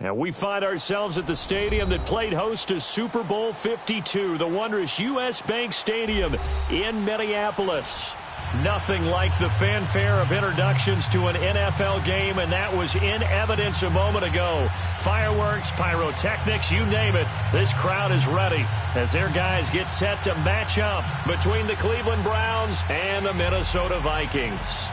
And we find ourselves at the stadium that played host to Super Bowl 52, the wondrous U.S. Bank Stadium in Minneapolis. Nothing like the fanfare of introductions to an NFL game, and that was in evidence a moment ago. Fireworks, pyrotechnics, you name it. This crowd is ready as their guys get set to match up between the Cleveland Browns and the Minnesota Vikings.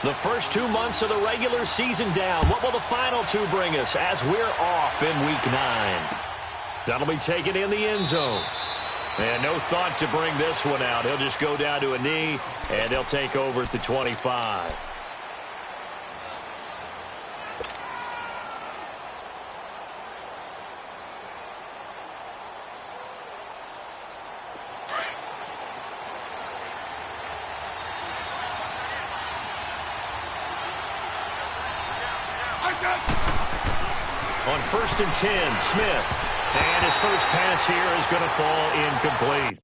The first 2 months of the regular season down. What will the final two bring us as we're off in Week 9? That'll be taken in the end zone. And no thought to bring this one out. He'll just go down to a knee, and he'll take over at the 25. On 1st and 10, Smith. And his first pass here is going to fall incomplete.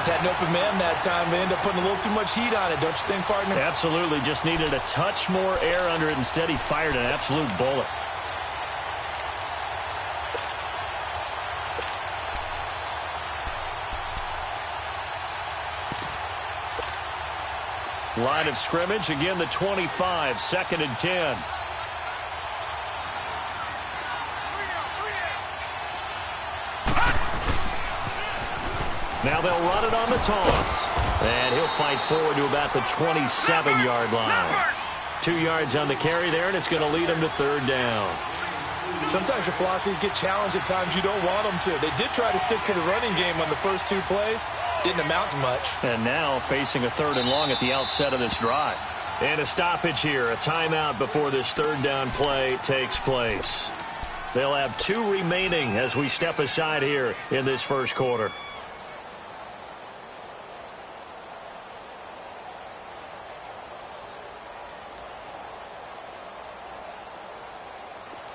Had an open man that time. They ended up putting a little too much heat on it, don't you think, partner? Absolutely. Just needed a touch more air under it. Instead, he fired an absolute bullet. Line of scrimmage, again the 25, 2nd and 10. Now they'll run it on the toss. And he'll fight forward to about the 27-yard line. 2 yards on the carry there, and it's going to lead him to 3rd down. Sometimes your philosophies get challenged at times you don't want them to. They did try to stick to the running game on the first 2 plays. Didn't amount to much. And now facing a 3rd and long at the outset of this drive. And a stoppage here, a timeout before this 3rd down play takes place. They'll have 2 remaining as we step aside here in this first quarter.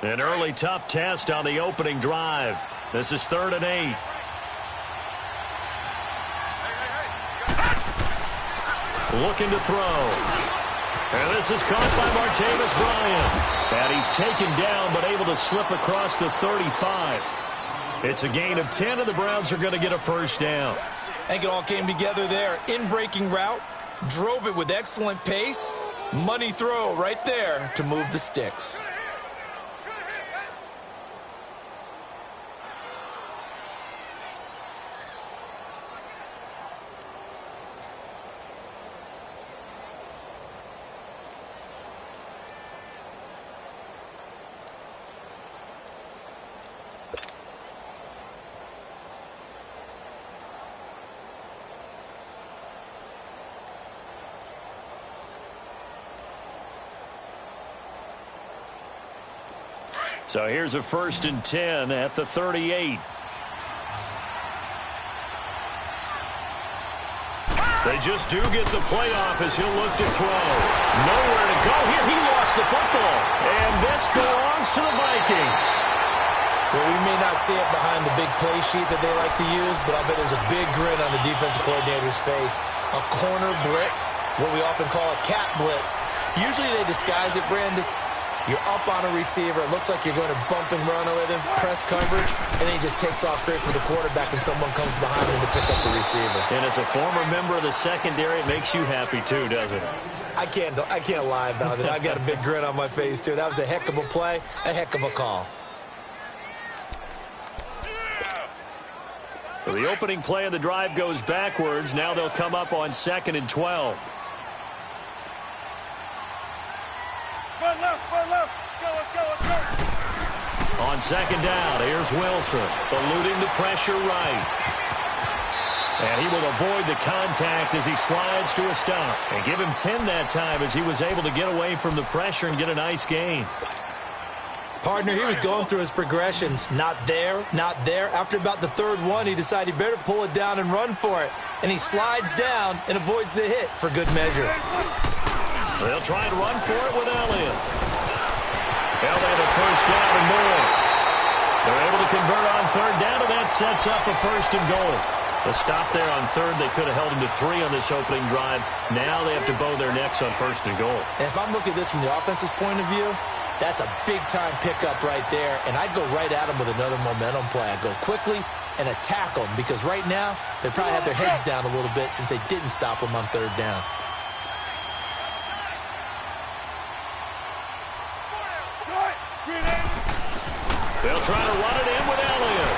An early tough test on the opening drive. This is 3rd and 8. Looking to throw. And this is caught by Martavis Bryant. And he's taken down but able to slip across the 35. It's a gain of 10, and the Browns are going to get a 1st down. I think it all came together there. In-breaking route. Drove it with excellent pace. Money throw right there to move the sticks. So here's a 1st and 10 at the 38. They just do get the play off as he'll look to throw. Nowhere to go here. He lost the football. And this belongs to the Vikings. Well, we may not see it behind the big play sheet that they like to use, but I bet there's a big grin on the defensive coordinator's face. A corner blitz, what we often call a cat blitz. Usually they disguise it, Brandon. You're up on a receiver. It looks like you're going to bump and run with him, press coverage, and then he just takes off straight for the quarterback, and someone comes behind him to pick up the receiver. And as a former member of the secondary, it makes you happy too, doesn't it? I can't lie about it. I've got a big grin on my face, too. That was a heck of a play, a heck of a call. So the opening play of the drive goes backwards. Now they'll come up on 2nd and 12. Left. On second down, here's Wilson, eluding the pressure right. And he will avoid the contact as he slides to a stop. And give him 10 that time as he was able to get away from the pressure and get a nice gain. Partner, he was going through his progressions. Not there, not there. After about the third one, he decided he better pull it down and run for it. And he slides down and avoids the hit for good measure. They'll try and run for it with Elliott. Elliott a first down and more. They're able to convert on third down, and that sets up a first and goal. The stop there on third, they could have held him to 3 on this opening drive. Now they have to bow their necks on first and goal. And if I'm looking at this from the offense's point of view, that's a big-time pickup right there, and I'd go right at him with another momentum play. I'd go quickly and attack them because right now they probably have their heads down a little bit since they didn't stop him on third down. They'll try to run it in with Elliott.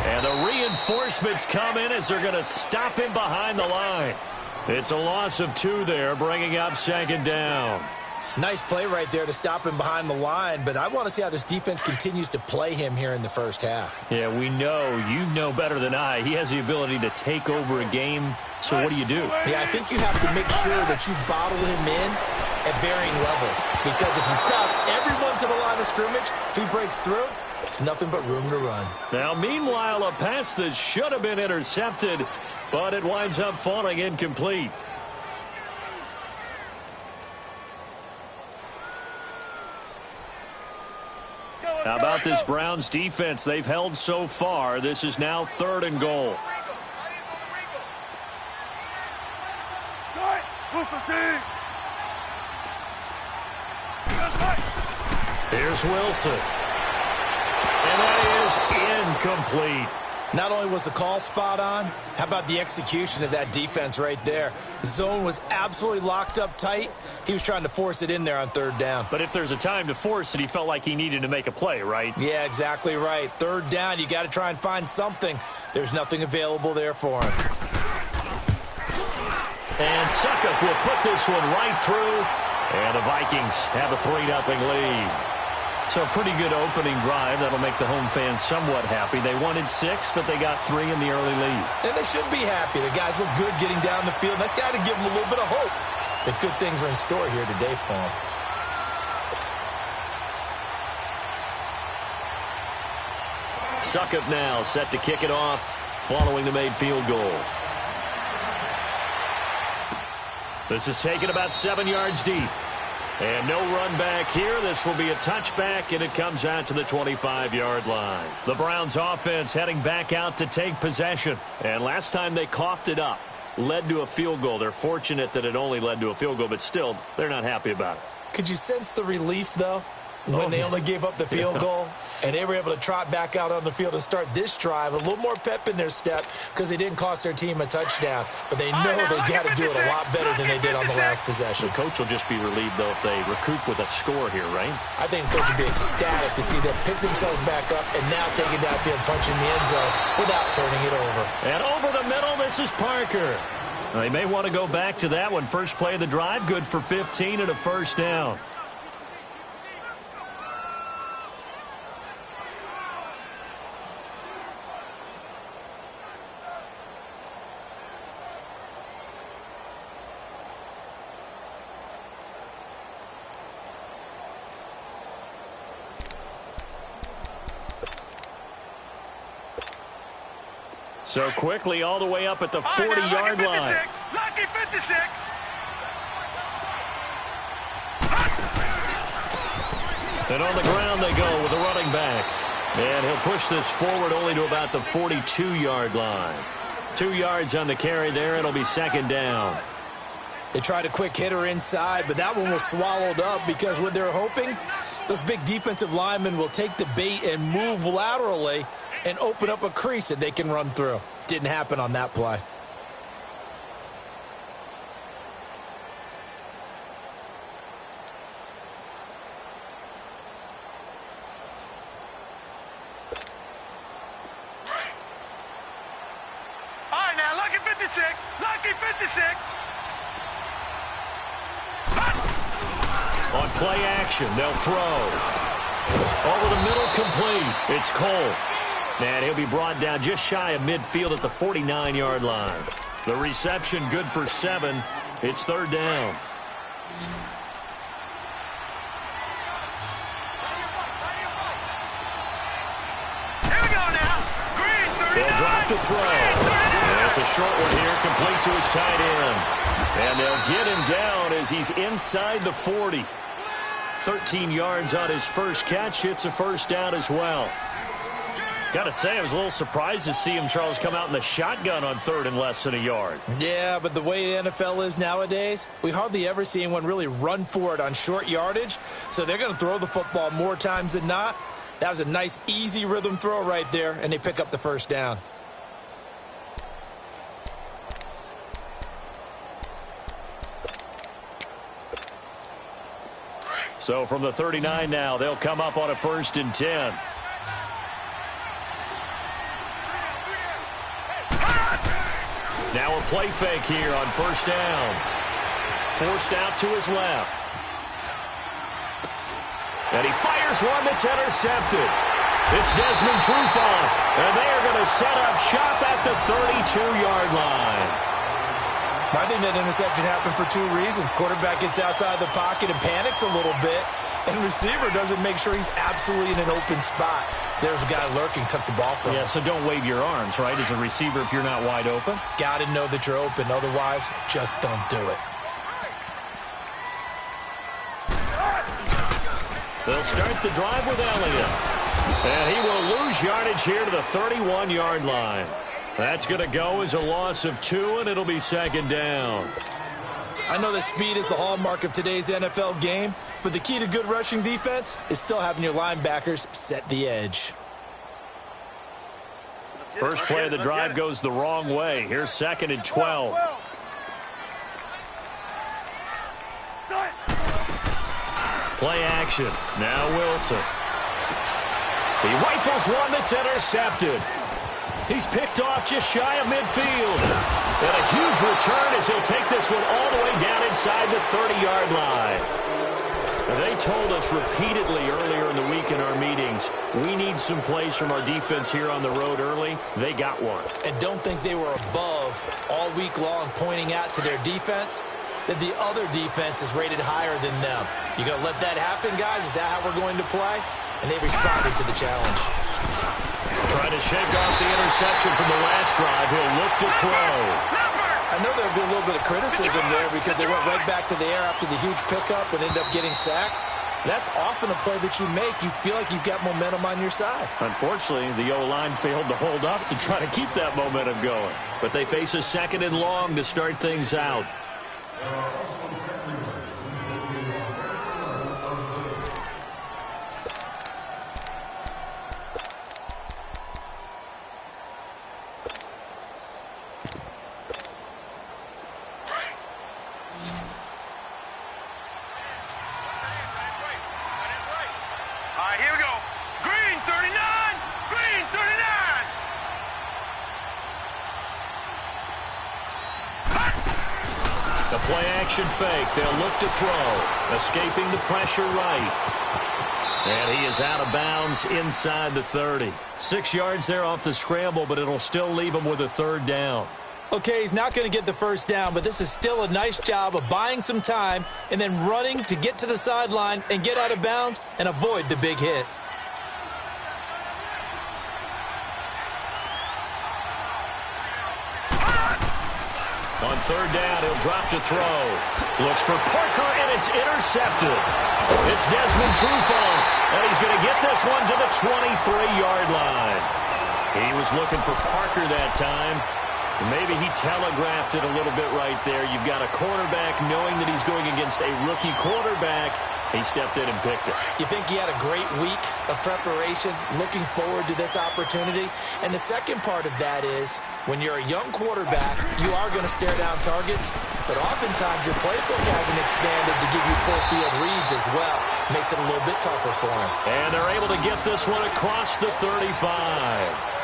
And the reinforcements come in as they're going to stop him behind the line. It's a loss of 2 there, bringing up second down. Nice play right there to stop him behind the line, but I want to see how this defense continues to play him here in the first half. Yeah, we know. You know better than I. He has the ability to take over a game, so what do you do? Yeah, I think you have to make sure that you bottle him in at varying levels, because if you crowd everyone to the line of scrimmage, if he breaks through, it's nothing but room to run. Now, meanwhile, a pass that should have been intercepted, but it winds up falling incomplete. How about this Browns defense they've held so far? This is now third and goal. Here's Wilson. And that is incomplete. Not only was the call spot on, how about the execution of that defense right there? The zone was absolutely locked up tight. He was trying to force it in there on third down. But if there's a time to force it, he felt like he needed to make a play, right? Yeah, exactly right. Third down, you got to try and find something. There's nothing available there for him. And Suckup will put this one right through. And the Vikings have a 3-0 lead. So a pretty good opening drive. That'll make the home fans somewhat happy. They wanted 6, but they got 3 in the early lead. And they should be happy. The guys look good getting down the field. That's got to give them a little bit of hope that good things are in store here today for them. Suckup now set to kick it off following the made field goal. This is taken about 7 yards deep. And no run back here. This will be a touchback, and it comes out to the 25-yard line. The Browns offense heading back out to take possession. And last time they coughed it up, led to a field goal. They're fortunate that it only led to a field goal, but still, they're not happy about it. Could you sense the relief, though, when they only gave up the field goal? And they were able to trot back out on the field and start this drive a little more pep in their step because they didn't cost their team a touchdown. But they know they've got to do it a lot better than they did on the last possession. The coach will just be relieved, though, if they recoup with a score here, right? I think the coach will be ecstatic to see them pick themselves back up and now take it downfield, punching the end zone without turning it over. And over the middle, this is Parker. They may want to go back to that one. First play of the drive, good for 15 and a first down. So quickly all the way up at the 40-yard line. Lucky 56. And on the ground they go with the running back. And he'll push this forward only to about the 42-yard line. 2 yards on the carry there. It'll be second down. They tried a quick hitter inside, but that one was swallowed up because what they're hoping, those big defensive linemen will take the bait and move laterally and open up a crease that they can run through. Didn't happen on that play. All right, now, lucky 56. Lucky 56. On play action, they'll throw. Over the middle, complete. It's Cole. And he'll be brought down just shy of midfield at the 49-yard line. The reception good for 7. It's third down. Here we go now. Green, 39. They'll drop to throw. And it's a short one here, complete to his tight end. And they'll get him down as he's inside the 40. 13 yards on his first catch. It's a first down as well. Got to say, I was a little surprised to see him, Charles, come out in the shotgun on third and less than a yard. Yeah, but the way the NFL is nowadays, we hardly ever see anyone really run for it on short yardage. So they're going to throw the football more times than not. That was a nice, easy rhythm throw right there, and they pick up the first down. So from the 39 now, they'll come up on a 1st and 10. Now a play fake here on 1st down. Forced out to his left. And he fires one that's intercepted. It's Desmond Trufant, and they are going to set up shop at the 32-yard line. I think that interception happened for 2 reasons. Quarterback gets outside the pocket and panics a little bit, and receiver doesn't make sure he's absolutely in an open spot. So there's a guy lurking, took the ball from him. Yeah, so don't wave your arms, right, as a receiver if you're not wide open. Got to know that you're open. Otherwise, just don't do it. They'll start the drive with Elliott. And he will lose yardage here to the 31-yard line. That's going to go as a loss of 2, and it'll be 2nd down. I know that speed is the hallmark of today's NFL game, but the key to good rushing defense is still having your linebackers set the edge. First play of the drive goes the wrong way. Here's 2nd and 12. Play action. Now Wilson. He rifles one that's intercepted. He's picked off just shy of midfield. And a huge return as he'll take this one all the way down inside the 30-yard line. They told us repeatedly earlier in the week in our meetings, we need some plays from our defense here on the road early. They got one. And don't think they were above all week long pointing out to their defense that the other defense is rated higher than them. You going to let that happen, guys? Is that how we're going to play? And they responded to the challenge. Trying to shake off the interception from the last drive. He'll look to throw. I know there'll be a little bit of criticism there because they went right back to the air after the huge pickup and ended up getting sacked. That's often a play that you make. You feel like you've got momentum on your side. Unfortunately, the O-line failed to hold up to try to keep that momentum going. But they face a 2nd and long to start things out. Here we go. Green, 39. Green, 39. The play action fake. They'll look to throw. Escaping the pressure right. And he is out of bounds inside the 30. 6 yards there off the scramble, but it'll still leave him with a 3rd down. Okay, he's not going to get the first down, but this is still a nice job of buying some time and then running to get to the sideline and get out of bounds and avoid the big hit. On 3rd down, he'll drop to throw. Looks for Parker, and it's intercepted. It's Desmond Trufant, and he's going to get this one to the 23-yard line. He was looking for Parker that time. Maybe he telegraphed it a little bit right there. You've got a quarterback knowing that he's going against a rookie quarterback. He stepped in and picked it. You think he had a great week of preparation, looking forward to this opportunity? And the second part of that is, when you're a young quarterback, you are going to stare down targets, but oftentimes your playbook hasn't expanded to give you full field reads as well. Makes it a little bit tougher for him. And they're able to get this one across the 35.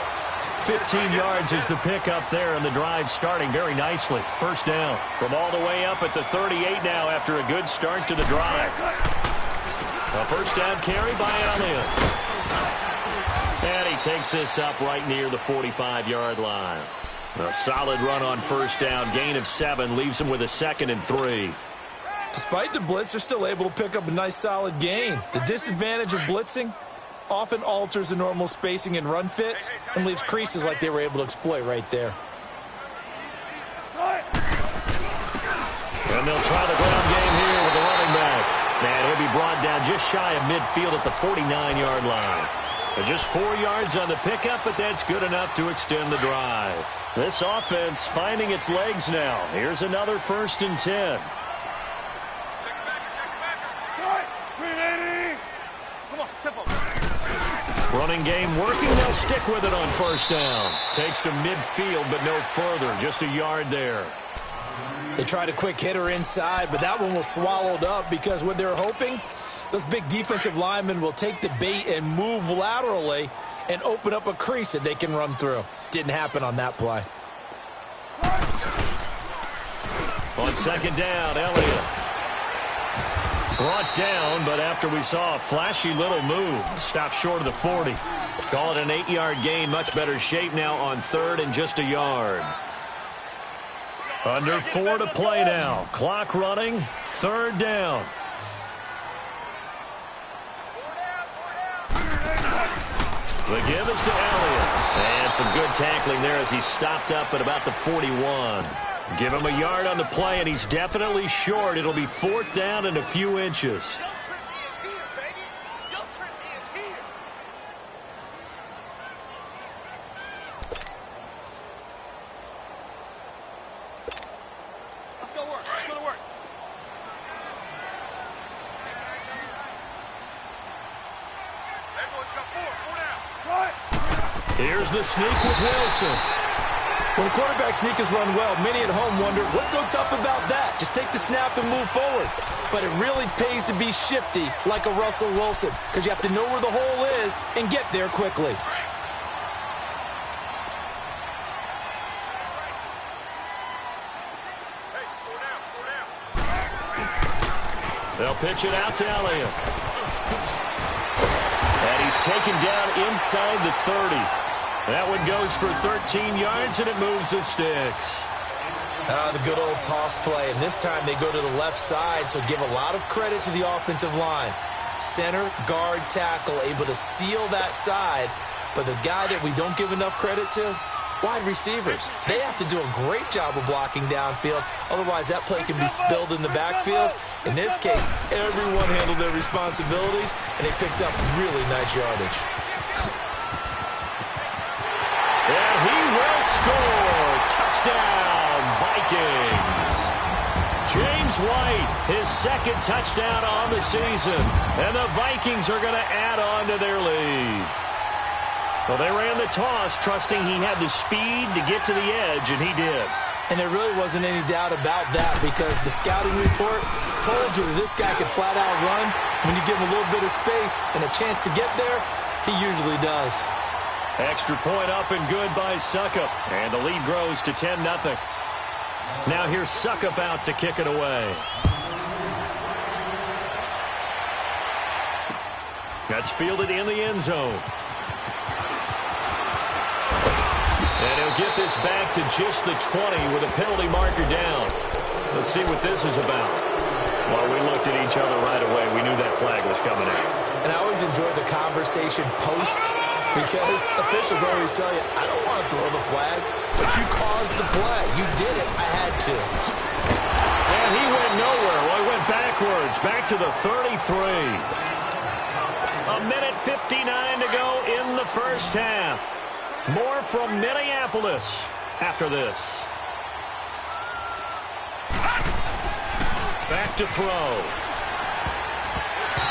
15 yards is the pickup there, and the drive starting very nicely. First down from all the way up at the 38 now after a good start to the drive. A first down carry by Elliott. And he takes this up right near the 45-yard line. A solid run on first down. Gain of 7 leaves him with a 2nd and 3. Despite the blitz, they're still able to pick up a nice solid gain. The disadvantage of blitzing often alters the normal spacing and run fits and leaves creases like they were able to exploit right there. And they'll try the ground game here with the running back. And he'll be brought down just shy of midfield at the 49-yard line. Just 4 yards on the pickup, but that's good enough to extend the drive. This offense finding its legs now. Here's another 1st and 10. Running game working. They'll stick with it on first down. Takes to midfield, but no further. Just a yard there. They tried a quick hitter inside, but that one was swallowed up because what they're hoping, those big defensive linemen will take the bait and move laterally and open up a crease that they can run through. Didn't happen on that play. On second down, Elliott. Brought down, but after we saw a flashy little move, stopped short of the 40. Call it an 8-yard gain. Much better shape now on 3rd and just a yard. Under 4 to play now. Clock running. 3rd down. The give is to Elliott. And some good tackling there as he stopped up at about the 41. Give him a yard on the play, and he's definitely short. It'll be 4th down and a few inches. Here's the sneak with Wilson. When quarterback sneakers run well, many at home wonder, what's so tough about that? Just take the snap and move forward. But it really pays to be shifty like a Russell Wilson, because you have to know where the hole is and get there quickly. They'll pitch it out to Elliott. And he's taken down inside the 30. That one goes for 13 yards, and it moves the sticks. The good old toss play, and this time they go to the left side, so give a lot of credit to the offensive line. Center, guard, tackle, able to seal that side, but the guy that we don't give enough credit to, wide receivers. They have to do a great job of blocking downfield, otherwise that play can be spilled in the backfield. In this case, everyone handled their responsibilities, and they picked up really nice yardage. And he will score. Touchdown, Vikings. James White, his 2nd touchdown on the season. And the Vikings are going to add on to their lead. Well, they ran the toss, trusting he had the speed to get to the edge, and he did. And there really wasn't any doubt about that, because the scouting report told you that this guy could flat out run. When you give him a little bit of space and a chance to get there, he usually does. Extra point up and good by Suckup. And the lead grows to 10-0. Now here's Suckup out to kick it away. That's fielded in the end zone. And he'll get this back to just the 20 with a penalty marker down. Let's see what this is about. Well, we looked at each other right away. We knew that flag was coming out. And I always enjoy the conversation post, because officials always tell you, I don't want to throw the flag, but you caused the play. You did it. I had to. And he went nowhere. Well, he went backwards, back to the 33. A minute 59 to go in the first half. More from Minneapolis after this. Back to throw.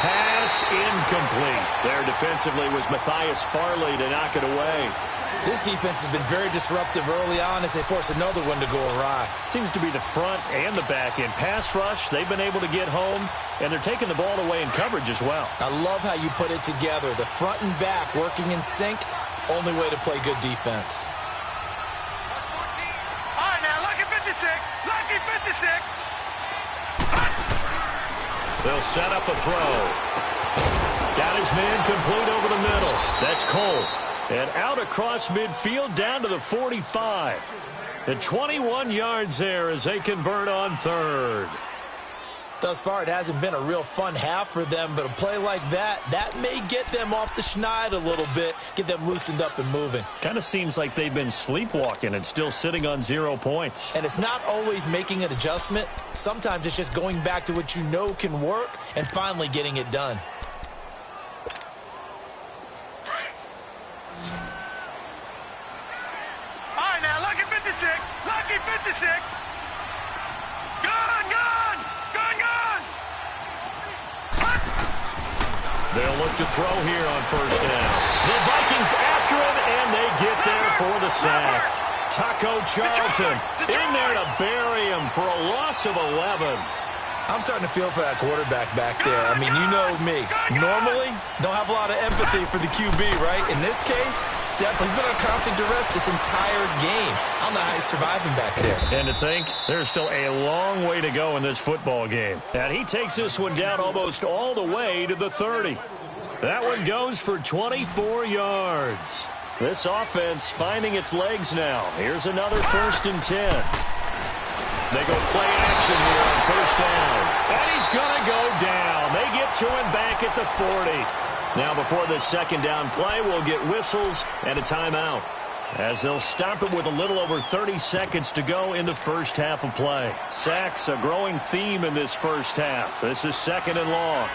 Pass incomplete. There defensively was Matthias Farley to knock it away. This defense has been very disruptive early on as they force another one to go awry. Seems to be the front and the back end. Pass rush, they've been able to get home, and they're taking the ball away in coverage as well. I love how you put it together. The front and back working in sync, Only way to play good defense. All right, now, lucky 56. Lucky 56. They'll set up a throw. Got his man complete over the middle. That's Cole. And out across midfield down to the 45. And 21 yards there as they convert on third. Thus far, it hasn't been a real fun half for them, but a play like that may get them off the schneid a little bit, get them loosened up and moving. Kind of seems like they've been sleepwalking and still sitting on 0 points. And it's not always making an adjustment. Sometimes it's just going back to what you know can work and finally getting it done. All right, now, lucky 56. Lucky 56. Gone, gone. Gone, gone. They'll look to throw here on first down. The Vikings after him, and they get there for the sack. Taco Charlton in there to bury him for a loss of 11. I'm starting to feel for that quarterback back there. I mean, you know me. Normally, don't have a lot of empathy for the QB, right? In this case, definitely he's been on constant duress this entire game. I don't know how he's surviving back there. And to think, there's still a long way to go in this football game. And he takes this one down almost all the way to the 30. That one goes for 24 yards. This offense finding its legs now. Here's another 1st and 10. They go play action here on first down. And he's going to go down. They get to him back at the 40. Now before the second down play, we'll get whistles and a timeout, as they'll stop it with a little over 30 seconds to go in the first half of play. Sacks, a growing theme in this first half. This is 2nd and long.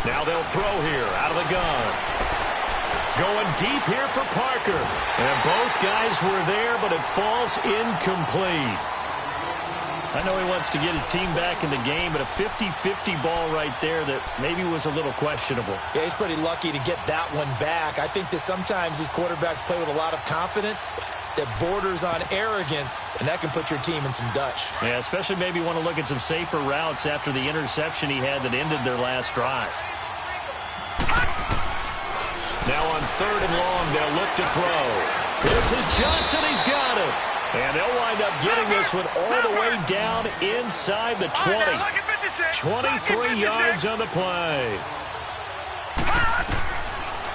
Now they'll throw here out of the gun. Going deep here for Parker. And both guys were there, but it falls incomplete. I know he wants to get his team back in the game, but a 50-50 ball right there that maybe was a little questionable. Yeah, he's pretty lucky to get that one back. I think that sometimes these quarterbacks play with a lot of confidence that borders on arrogance, and that can put your team in some Dutch. Yeah, especially maybe want to look at some safer routes after the interception he had that ended their last drive. Now on 3rd and long, they'll look to throw. This is Johnson. He's got it. And they'll wind up getting this one all the way down inside the 20. 23 yards on the play.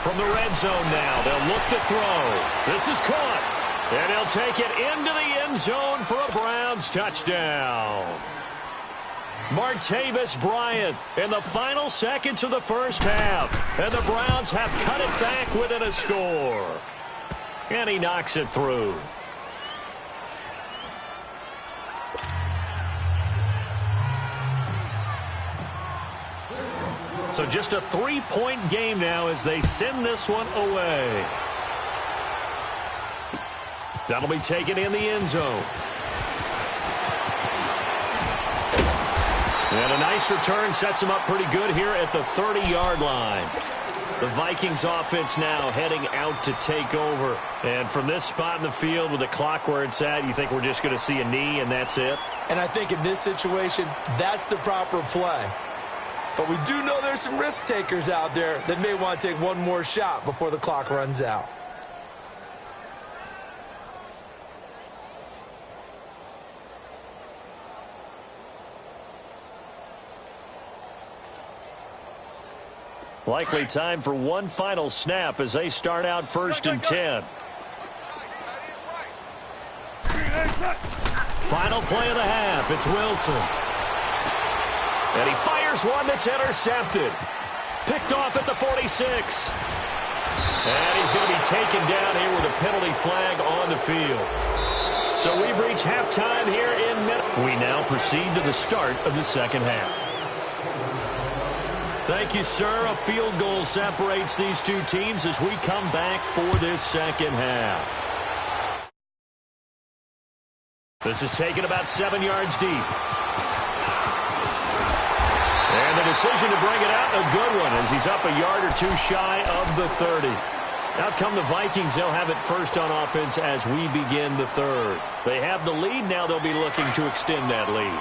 From the red zone now, they'll look to throw. This is caught. And he'll take it into the end zone for a Browns touchdown. Martavis Bryant in the final seconds of the first half. And the Browns have cut it back within a score. And he knocks it through. So just a 3-point game now as they send this one away. That'll be taken in the end zone. And a nice return sets them up pretty good here at the 30-yard line. The Vikings offense now heading out to take over. And from this spot in the field with the clock where it's at, you think we're just going to see a knee and that's it? And I think in this situation, that's the proper play. But we do know there's some risk takers out there that may want to take one more shot before the clock runs out. Likely time for one final snap as they start out 1st and 10. Final play of the half. It's Wilson. And he fires one that's intercepted. Picked off at the 46. And he's going to be taken down here with a penalty flag on the field. So we've reached halftime here in Minnesota. We now proceed to the start of the second half. Thank you, sir. A field goal separates these two teams as we come back for this second half. This is taken about 7 yards deep. And the decision to bring it out, a good one, as he's up a yard or two shy of the 30. Out come the Vikings. They'll have it first on offense as we begin the third. They have the lead. Now they'll be looking to extend that lead.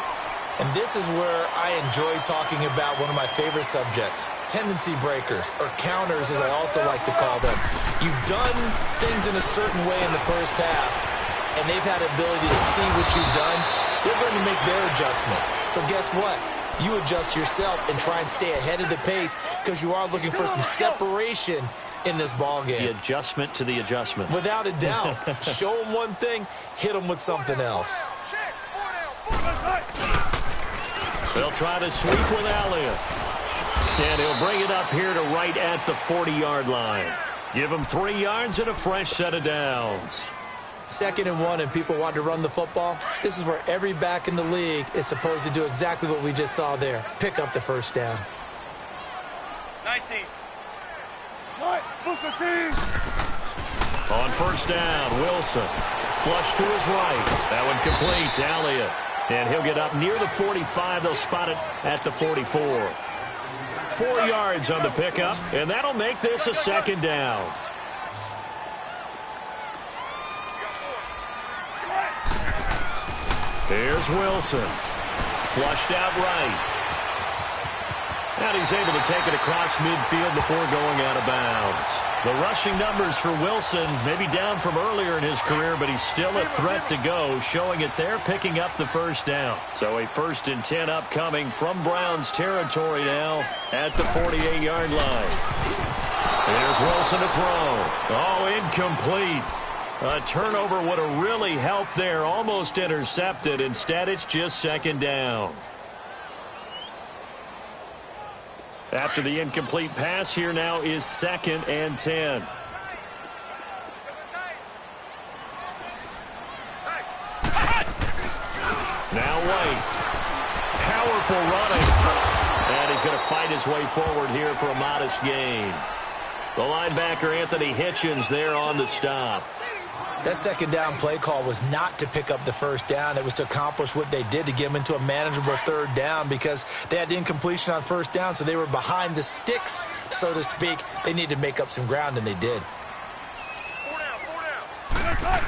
And this is where I enjoy talking about one of my favorite subjects, tendency breakers, or counters as I also like to call them. You've done things in a certain way in the first half, and they've had the ability to see what you've done. They're going to make their adjustments. So guess what? You adjust yourself and try and stay ahead of the pace because you are looking for some separation in this ball game. The adjustment to the adjustment. Without a doubt. Show them one thing, hit them with something else. They'll try to sweep with Elliott. And he'll bring it up here to right at the 40-yard line. Give him 3 yards and a fresh set of downs. 2nd and 1 and people want to run the football. This is where every back in the league is supposed to do exactly what we just saw there. Pick up the first down. 19. On first down, Wilson. Flush to his right. That one complete to Elliott. And he'll get up near the 45. They'll spot it at the 44. 4 yards on the pickup, and that'll make this a 2nd down. Here's Wilson. Flushed out right. And he's able to take it across midfield before going out of bounds. The rushing numbers for Wilson maybe down from earlier in his career, but he's still a threat to go, showing it there, picking up the first down. So a 1st and 10 upcoming from Browns territory now at the 48-yard line. Here's Wilson to throw. Oh, incomplete. A turnover would have really helped there, almost intercepted. Instead, it's just 2nd down. After the incomplete pass, here now is 2nd and 10. Now White. Powerful running. And he's going to fight his way forward here for a modest gain. The linebacker, Anthony Hitchens, there on the stop. That 2nd down play call was not to pick up the first down. It was to accomplish what they did to get them into a manageable 3rd down because they had the incompletion on first down, so they were behind the sticks, so to speak. They needed to make up some ground, and they did. 4 down.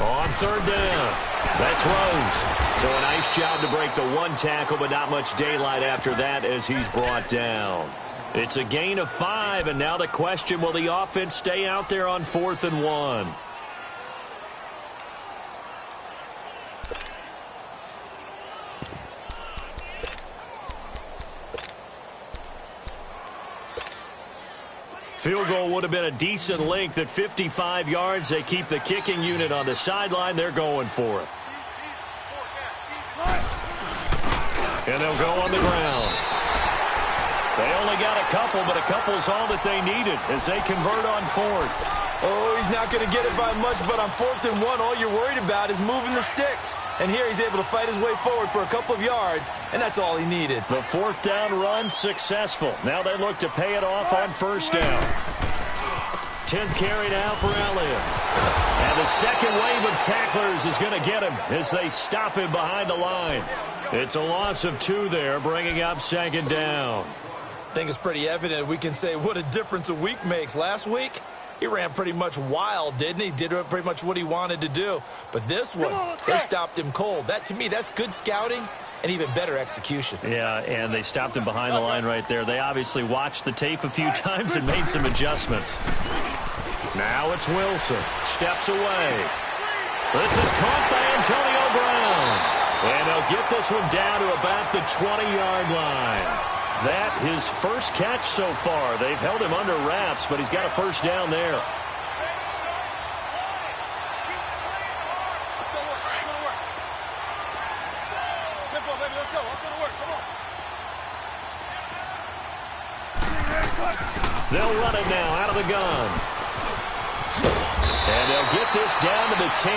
On 3rd down, that's Rose. So a nice job to break the 1 tackle, but not much daylight after that as he's brought down. It's a gain of 5, and now the question, will the offense stay out there on 4th and 1? Field goal would have been a decent length at 55 yards. They keep the kicking unit on the sideline. They're going for it. And they'll go on the ground. They only got a couple, but a couple's all that they needed as they convert on 4th. Oh, he's not going to get it by much, but on 4th and 1, all you're worried about is moving the sticks. And here he's able to fight his way forward for a couple of yards, and that's all he needed. The 4th down run successful. Now they look to pay it off on 1st down. 10th carry now for Elliott. And the 2nd wave of tacklers is going to get him as they stop him behind the line. It's a loss of 2 there, bringing up 2nd down. I think it's pretty evident. We can say what a difference a week makes. Last week, he ran pretty much wild, didn't he? Did pretty much what he wanted to do. But this one, they stopped him cold. That, to me, that's good scouting and even better execution. Yeah, and they stopped him behind the line right there. They obviously watched the tape a few times and made some adjustments. Now it's Wilson. Steps away. This is caught by Antonio Brown. And they'll get this one down to about the 20-yard line. That, his first catch so far. They've held him under wraps, but he's got a first down there. They'll run it now out of the gun. And they'll get this down to the 10.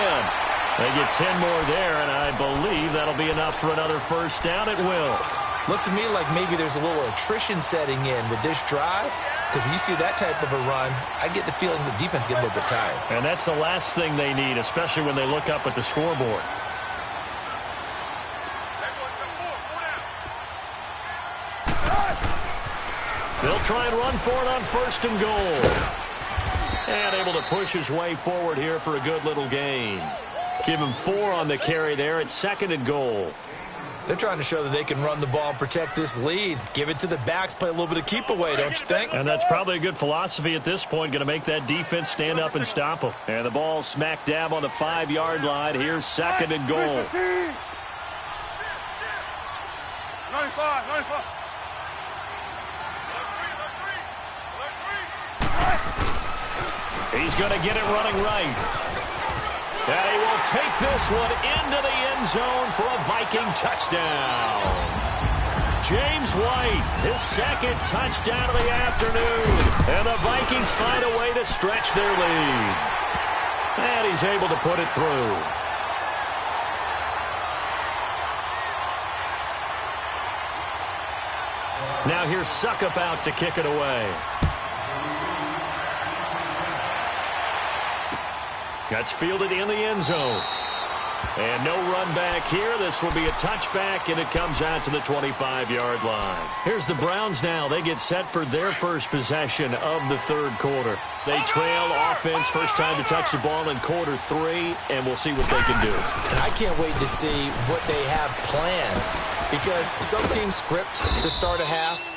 They get 10 more there, and I believe that'll be enough for another first down. It will. Looks to me like maybe there's a little attrition setting in with this drive, because when you see that type of a run, I get the feeling the defense gets a little bit tired. And that's the last thing they need, especially when they look up at the scoreboard. They'll try and run for it on 1st and goal. And able to push his way forward here for a good little gain. Give him 4 on the carry there at 2nd and goal. They're trying to show that they can run the ball and protect this lead. Give it to the backs, play a little bit of keep away, don't you think? And that's probably a good philosophy at this point, going to make that defense stand up and stop them. And the ball smack dab on the 5-yard line. Here's 2nd and goal. 95. He's going to get it running right. And he will take this one into the end zone for a Viking touchdown. James White, his 2nd touchdown of the afternoon. And the Vikings find a way to stretch their lead. And he's able to put it through. Now here's Suckup out to kick it away. That's fielded in the end zone. And no run back here. This will be a touchback, and it comes out to the 25-yard line. Here's the Browns now. They get set for their first possession of the 3rd quarter. They trail offense, first time to touch the ball in quarter 3, and we'll see what they can do. And I can't wait to see what they have planned, because some teams script to start a half.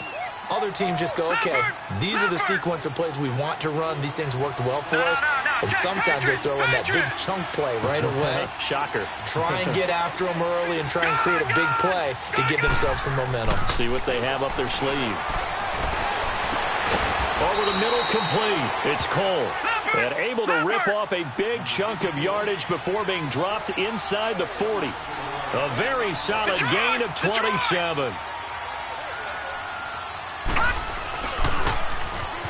Other teams just go, okay, these are the sequence of plays we want to run. These things worked well for us. And sometimes they throw in that big chunk play right away. Shocker. Try and get after them early and try and create a big play to give themselves some momentum. See what they have up their sleeve. Over the middle, complete. It's Cole. And able to rip off a big chunk of yardage before being dropped inside the 40. A very solid gain of 27.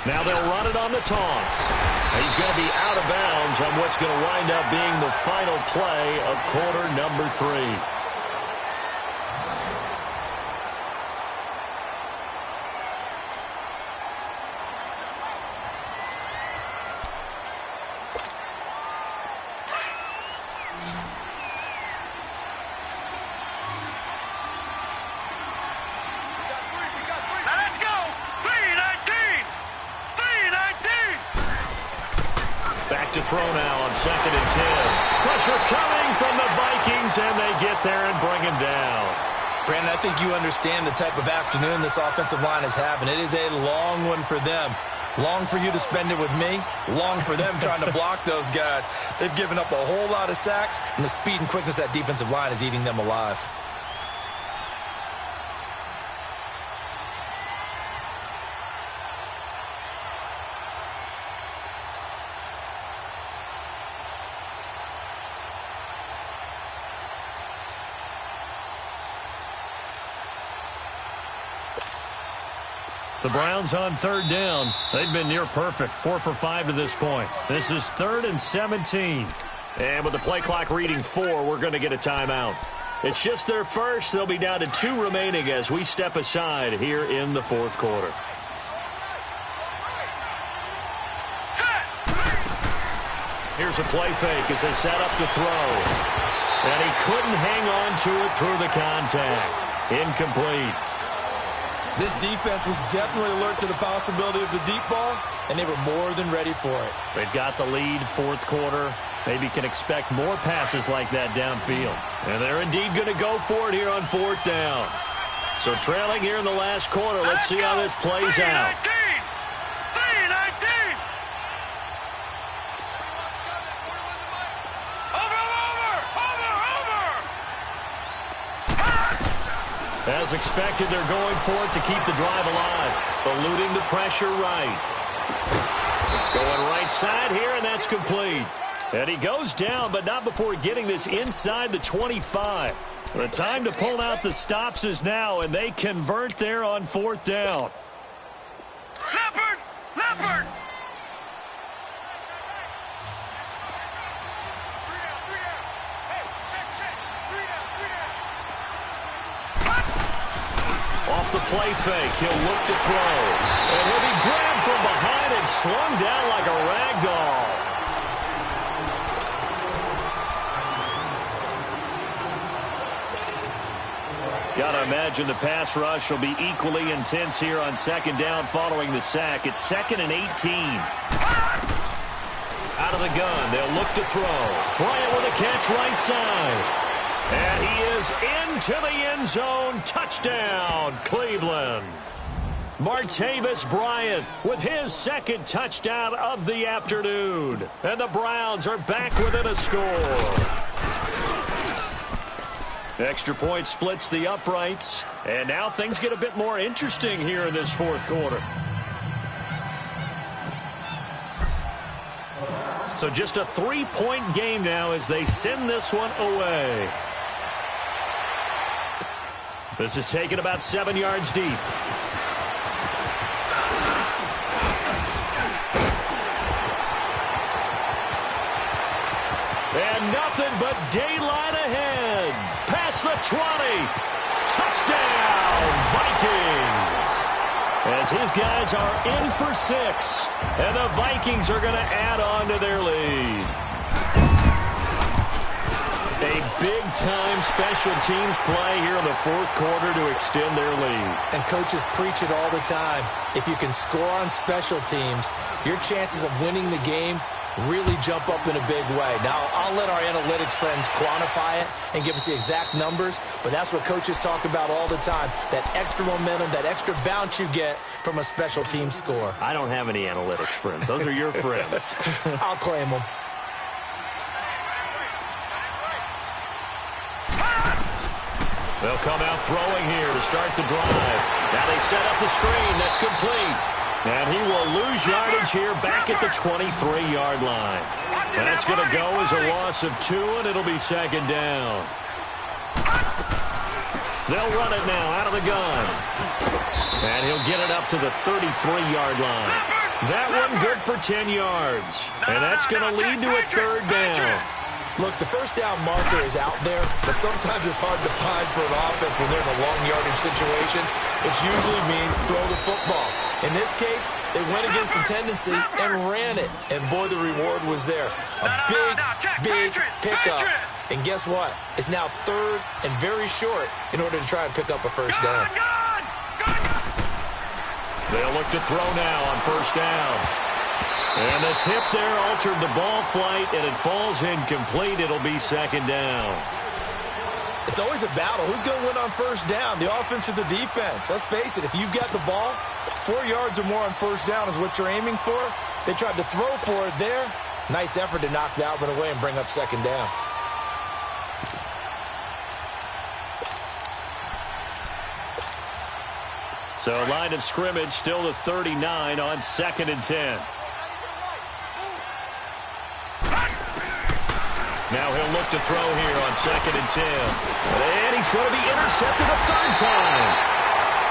Now they'll run it on the toss. He's going to be out of bounds on what's going to wind up being the final play of quarter number 3. To throw now on 2nd and 10. Pressure coming from the Vikings, and they get there and bring him down. Brandon, I think you understand the type of afternoon this offensive line is having. It is a long one for them. Long for you to spend it with me. Long for them trying to block those guys. They've given up a whole lot of sacks, and the speed and quickness of that defensive line is eating them alive. The Browns on 3rd down. They've been near perfect, 4 for 5 to this point. This is 3rd and 17. And with the play clock reading 4, we're going to get a timeout. It's just their first. They'll be down to 2 remaining as we step aside here in the 4th quarter. Here's a play fake as they set up to throw. And he couldn't hang on to it through the contact. Incomplete. This defense was definitely alert to the possibility of the deep ball, and they were more than ready for it. They've got the lead, 4th quarter. Maybe can expect more passes like that downfield. And they're indeed going to go for it here on 4th down. So trailing here in the last quarter. Let's see how this plays out. As expected, they're going for it to keep the drive alive. Eluding the pressure right. Going right side here, and that's complete. And he goes down, but not before getting this inside the 25. The time to pull out the stops is now, and they convert there on 4th down. Leopard! Leopard! Off the play fake, he'll look to throw. And he'll be grabbed from behind and slung down like a rag doll. Gotta imagine the pass rush will be equally intense here on 2nd down following the sack. It's 2nd and 18. Out of the gun, they'll look to throw. Bryant with a catch right side. And he is into the end zone. Touchdown, Cleveland. Martavis Bryant with his second touchdown of the afternoon. And the Browns are back within a score. Extra point splits the uprights. And now things get a bit more interesting here in this fourth quarter. So just a 3-point game now as they send this one away. This is taken about 7 yards deep. And nothing but daylight ahead. Past the 20. Touchdown, Vikings. As his guys are in for 6. And the Vikings are going to add on to their lead. A big-time special teams play here in the fourth quarter to extend their lead. And coaches preach it all the time. If you can score on special teams, your chances of winning the game really jump up in a big way. Now, I'll let our analytics friends quantify it and give us the exact numbers, but that's what coaches talk about all the time, that extra momentum, that extra bounce you get from a special team score. I don't have any analytics friends. Those are your friends. I'll claim them. They'll come out throwing here to start the drive. Now they set up the screen. That's complete. And he will lose yardage here back at the 23-yard line. That's going to go as a loss of 2, and it'll be second down. They'll run it now out of the gun. And he'll get it up to the 33-yard line. That one good for 10 yards. And that's going to lead to a third down. Look, the first down marker is out there, but sometimes it's hard to find for an offense when they're in a long yardage situation, which usually means throw the football. In this case, they went against the tendency and ran it. And, boy, the reward was there. A big pickup. And guess what? It's now third and very short in order to try and pick up a first down. They'll look to throw now on first down. And the tip there altered the ball flight, and it falls incomplete. It'll be second down. It's always a battle. Who's going to win on first down, the offense or the defense? Let's face it, if you've got the ball, 4 yards or more on first down is what you're aiming for. They tried to throw for it there. Nice effort to knock that one away and bring up second down. So line of scrimmage still the 39 on 2nd and 10. Now he'll look to throw here on 2nd and 10. And he's going to be intercepted a third time.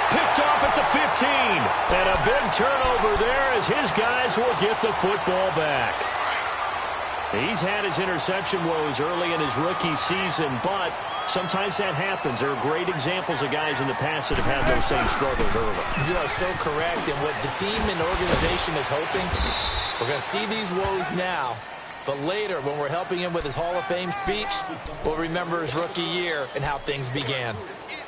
Picked off at the 15. And a big turnover there as his guys will get the football back. He's had his interception woes early in his rookie season, but sometimes that happens. There are great examples of guys in the past that have had those same struggles early. You are so correct. And what the team and organization is hoping, we're going to see these woes now. But later, when we're helping him with his Hall of Fame speech, we'll remember his rookie year and how things began.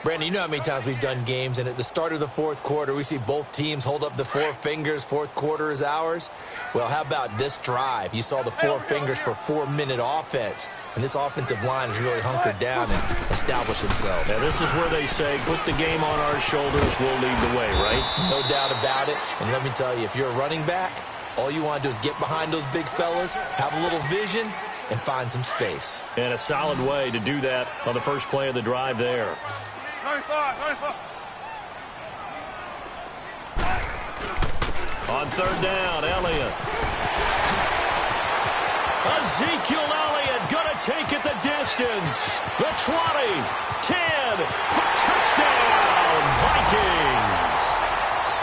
Brandon, you know how many times we've done games, and at the start of the fourth quarter, we see both teams hold up the 4 fingers, fourth quarter is ours. Well, how about this drive? You saw the 4 fingers for 4-minute offense, and this offensive line has really hunkered down and established themselves. Now, this is where they say, put the game on our shoulders, we'll lead the way, right? No doubt about it, and let me tell you, if you're a running back, all you want to do is get behind those big fellas, have a little vision, and find some space. And a solid way to do that on the first play of the drive there. On third down, Elliott. Ezekiel Elliott going to take it the distance. The 20, 10, for touchdown, Vikings.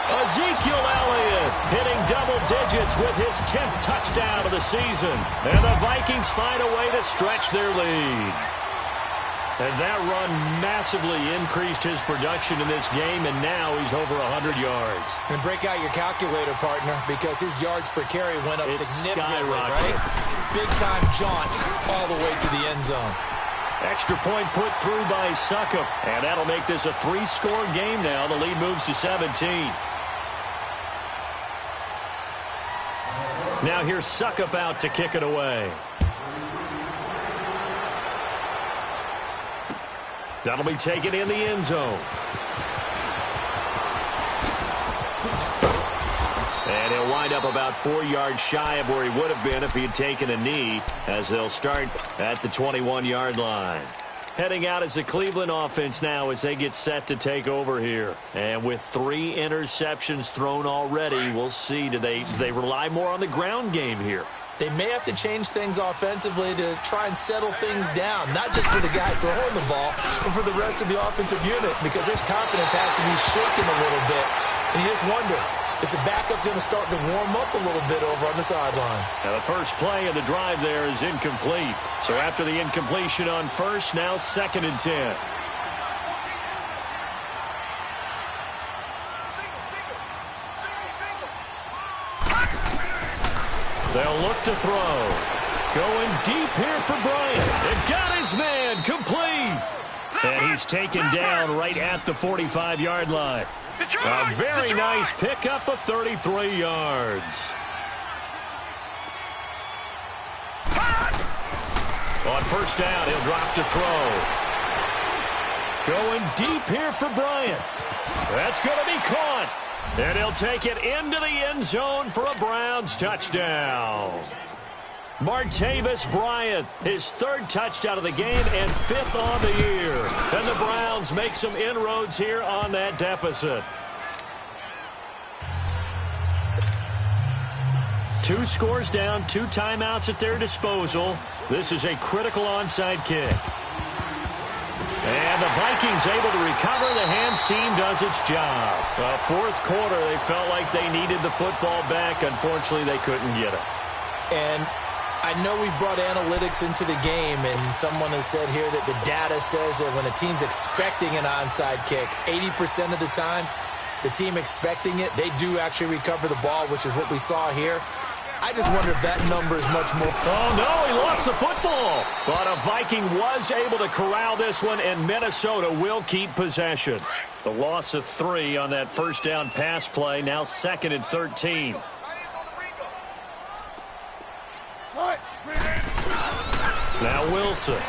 Ezekiel Elliott hitting double digits with his 10th touchdown of the season. And the Vikings find a way to stretch their lead. And that run massively increased his production in this game, and now he's over 100 yards. And break out your calculator, partner, because his yards per carry went up significantly, right? Big-time jaunt all the way to the end zone. Extra point put through by Suckup, and that'll make this a 3-score game now. The lead moves to 17. Now here's Suckup out to kick it away. That'll be taken in the end zone. And he'll wind up about 4 yards shy of where he would have been if he had taken a knee, as they'll start at the 21-yard line. Heading out as the Cleveland offense now as they get set to take over here. And with 3 interceptions thrown already, we'll see. Do they rely more on the ground game here? They may have to change things offensively to try and settle things down, not just for the guy throwing the ball, but for the rest of the offensive unit, because their confidence has to be shaken a little bit. And you just wonder, is the backup going to start to warm up a little bit over on the sideline? Now the first play of the drive there is incomplete. So after the incompletion on first, now 2nd and 10. They'll look to throw. Going deep here for Bryant. It got his man complete. And he's taken down right at the 45-yard line. A very nice pickup of 33 yards. On first down, he'll drop to throw. Going deep here for Bryant. That's going to be caught. And he'll take it into the end zone for a Browns touchdown. Martavis Bryant, his 3rd touchdown of the game and 5th on the year. And the Browns make some inroads here on that deficit. 2 scores down, 2 timeouts at their disposal. This is a critical onside kick. And the Vikings able to recover. The hands team does its job. 4th quarter, they felt like they needed the football back. Unfortunately, they couldn't get it. And I know we brought analytics into the game, and someone has said here that the data says that when a team's expecting an onside kick, 80% of the time, the team expecting it, they do actually recover the ball, which is what we saw here. I just wonder if that number is much more. Oh, no, he lost the football. But a Viking was able to corral this one, and Minnesota will keep possession. The loss of 3 on that first down pass play, now 2nd and 13. Now Wilson.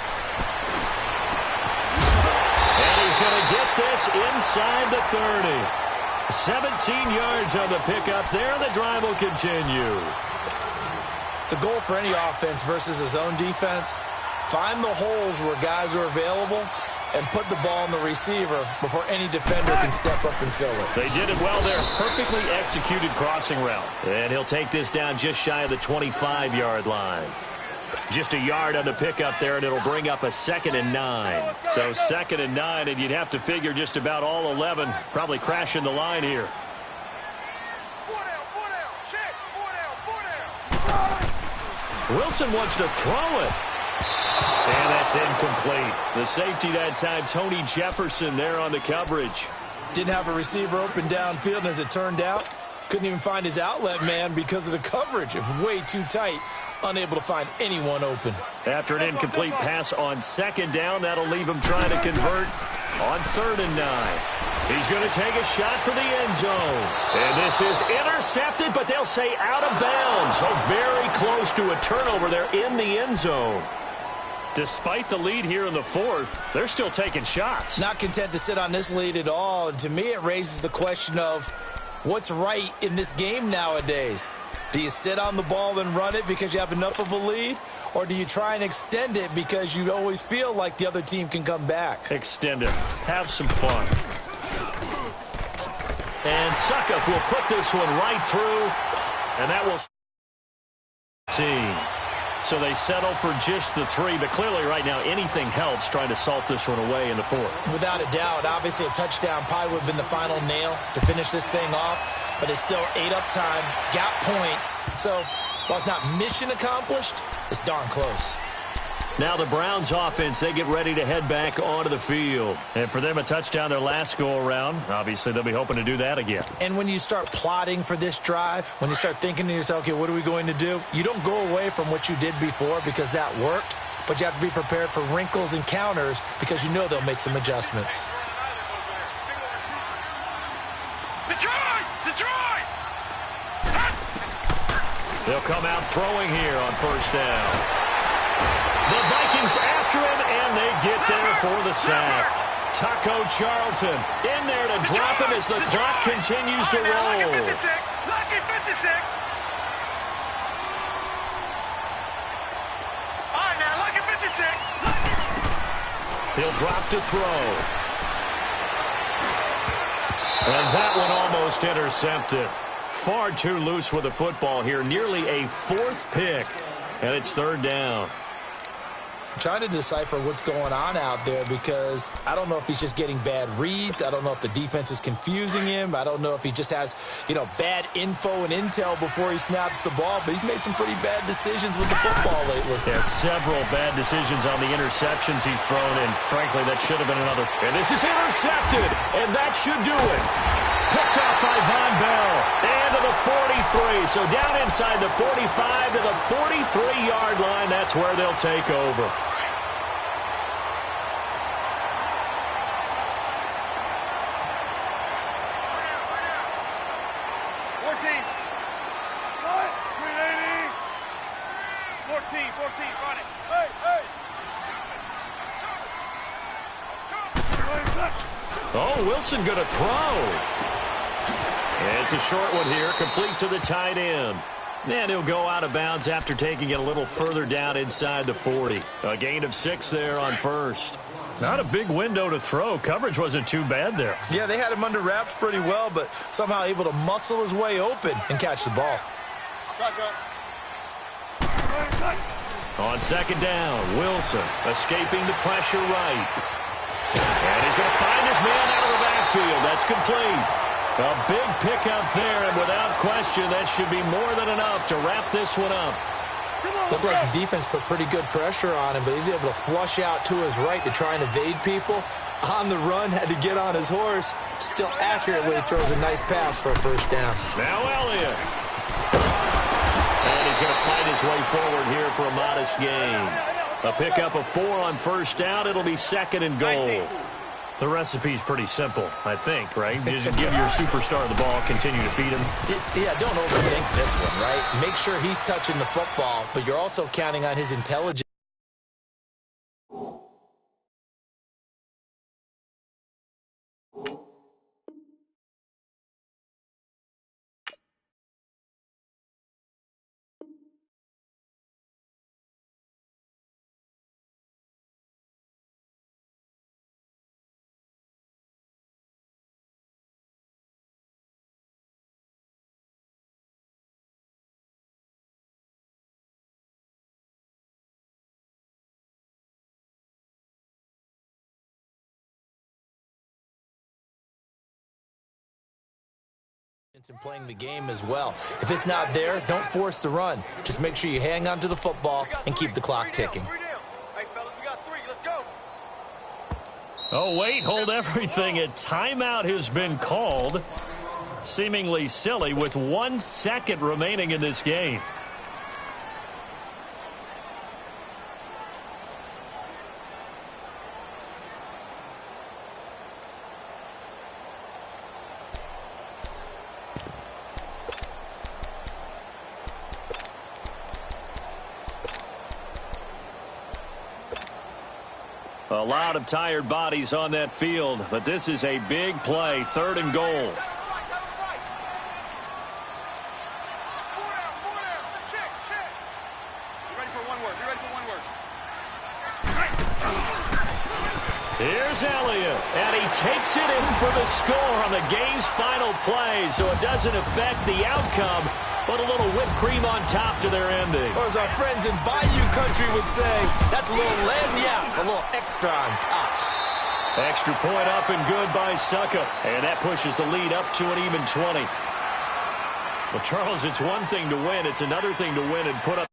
And he's going to get this inside the 30. 17 yards on the pickup there. The drive will continue. The goal for any offense versus a zone defense, find the holes where guys are available and put the ball on the receiver before any defender can step up and fill it. They did it well there. Perfectly executed crossing route. And he'll take this down just shy of the 25-yard line. Just a yard on the pickup there, and it'll bring up a 2nd and 9. So 2nd and 9, and you'd have to figure just about all 11 probably crashing the line here. Wilson wants to throw it. And that's incomplete. The safety that time, Tony Jefferson there on the coverage. Didn't have a receiver open downfield, and as it turned out, couldn't even find his outlet man because of the coverage. It was way too tight. Unable to find anyone open. After an incomplete pass on 2nd down, that'll leave him trying to convert on 3rd and 9. He's going to take a shot for the end zone. And this is intercepted, but they'll say out of bounds. So very close to a turnover there in the end zone. Despite the lead here in the 4th, they're still taking shots. Not content to sit on this lead at all. And to me, it raises the question of what's right in this game nowadays. Do you sit on the ball and run it because you have enough of a lead? Or do you try and extend it because you always feel like the other team can come back? Extend it. Have some fun. And Suckup will put this one right through. And that will team. So they settle for just the 3. But clearly right now anything helps trying to salt this one away in the 4th. Without a doubt. Obviously a touchdown probably would have been the final nail to finish this thing off. But it's still 8 up time, got points. So while it's not mission accomplished, it's darn close. Now the Browns offense, they get ready to head back onto the field. And for them, a touchdown their last go-around. Obviously, they'll be hoping to do that again. And when you start plotting for this drive, when you start thinking to yourself, okay, what are we going to do? You don't go away from what you did before because that worked. But you have to be prepared for wrinkles and counters because you know they'll make some adjustments. They'll come out throwing here on first down. The Vikings after him, and they get there for the sack. Taco Charlton in there to drop him as the clock continues to roll. Lucky 56. All right, now, lucky 56. He'll drop to throw. And that one almost intercepted. Far too loose with the football here. Nearly a fourth pick. And it's third down. Trying to decipher what's going on out there because I don't know if he's just getting bad reads. I don't know if the defense is confusing him. I don't know if he just has, bad info and intel before he snaps the ball. But he's made some pretty bad decisions with the football lately. Yeah, several bad decisions on the interceptions he's thrown, and frankly, that should have been another. And this is intercepted, and that should do it. Picked up by Von Bell. And to the 43. So down inside the 45 to the 43-yard line. That's where they'll take over. Oh, Wilson going to throw. It's a short one here, complete to the tight end. And he'll go out of bounds after taking it a little further down inside the 40. A gain of 6 there on first. Not a big window to throw. Coverage wasn't too bad there. Yeah, they had him under wraps pretty well, but somehow able to muscle his way open and catch the ball. On second down, Wilson escaping the pressure right. And he's going to find his man out of the backfield. That's complete. A big pickup there, and without question, that should be more than enough to wrap this one up. Looked like the defense put pretty good pressure on him, but he's able to flush out to his right to try and evade people. On the run, had to get on his horse. Still accurately throws a nice pass for a first down. Now Elliott. And he's going to fight his way forward here for a modest gain. A pickup of 4 on first down. It'll be second and goal. The recipe's pretty simple, I think, right? You just give your superstar the ball, continue to feed him. Yeah, don't overthink this one, right? Make sure he's touching the football, but you're also counting on his intelligence. And playing the game as well. If it's not there, don't force the run. Just make sure you hang on to the football and keep the clock ticking. Oh, wait, hold everything. A timeout has been called. Seemingly silly with 1 second remaining in this game. A lot of tired bodies on that field, but this is a big play, 3rd and goal. Here's Elliott, and he takes it in for the score on the game's final play, so it doesn't affect the outcome, but a little whipped cream on top to their ending. Or as our friends in Bayou Country would say, that's a little lagniappe, a little extra on top. Extra point up and good by Succa, and that pushes the lead up to an even 20. Well, Charles, it's one thing to win. It's another thing to win and put up